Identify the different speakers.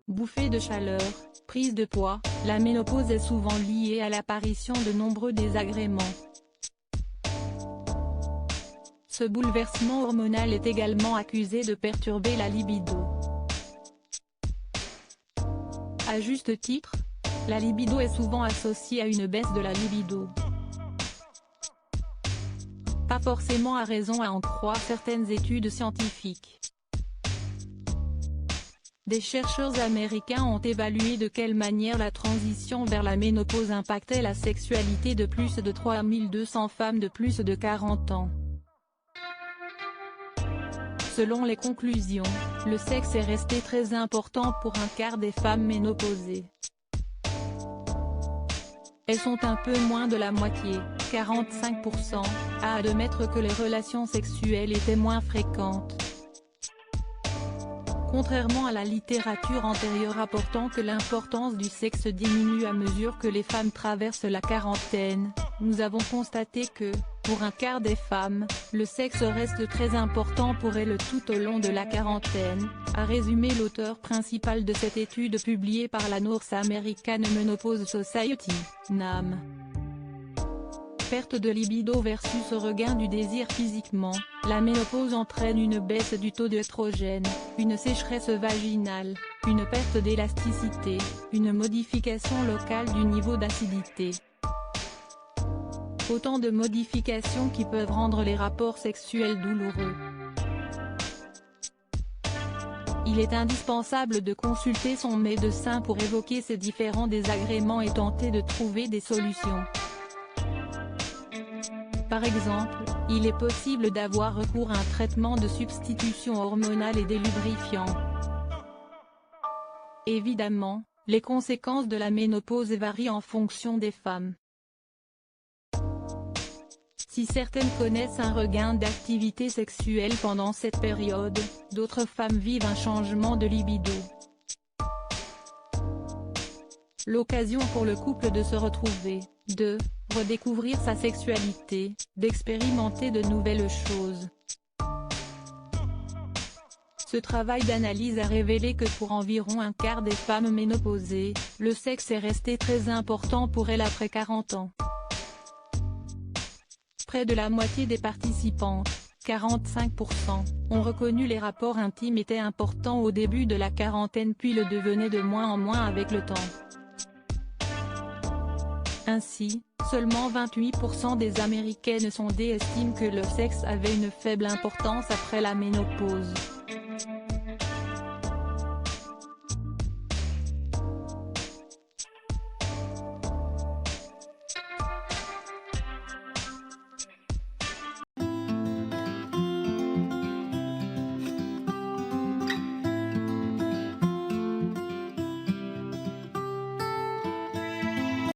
Speaker 1: bouffées de chaleur, prise de poids, la ménopause est souvent liée à l'apparition de nombreux désagréments. Ce bouleversement hormonal est également accusé de perturber la libido. À juste titre, la libido est souvent associée à une baisse de la libido. Pas forcément à raison à en croire certaines études scientifiques. Des chercheurs américains ont évalué de quelle manière la transition vers la ménopause impactait la sexualité de plus de 3200 femmes de plus de 40 ans. Selon les conclusions, le sexe est resté très important pour un quart des femmes ménopausées. Elles sont un peu moins de la moitié, 45%, à admettre que les relations sexuelles étaient moins fréquentes. Contrairement à la littérature antérieure rapportant que l'importance du sexe diminue à mesure que les femmes traversent la quarantaine, nous avons constaté que, pour un quart des femmes, le sexe reste très important pour elles tout au long de la quarantaine, a résumé l'auteur principal de cette étude publiée par la North American Menopause Society, NAM. Perte de libido versus regain du désir physiquement, la ménopause entraîne une baisse du taux d'œstrogène, une sécheresse vaginale, une perte d'élasticité, une modification locale du niveau d'acidité. Autant de modifications qui peuvent rendre les rapports sexuels douloureux. Il est indispensable de consulter son médecin pour évoquer ces différents désagréments et tenter de trouver des solutions. Par exemple, il est possible d'avoir recours à un traitement de substitution hormonale et des lubrifiants. Évidemment, les conséquences de la ménopause varient en fonction des femmes. Si certaines connaissent un regain d'activité sexuelle pendant cette période, d'autres femmes vivent un changement de libido. L'occasion pour le couple de se retrouver, de redécouvrir sa sexualité, d'expérimenter de nouvelles choses. Ce travail d'analyse a révélé que pour environ un quart des femmes ménopausées, le sexe est resté très important pour elles après 40 ans. Près de la moitié des participantes, 45%, ont reconnu les rapports intimes étaient importants au début de la quarantaine puis le devenaient de moins en moins avec le temps. Ainsi, seulement 28% des Américaines sondées estiment que le sexe avait une faible importance après la ménopause.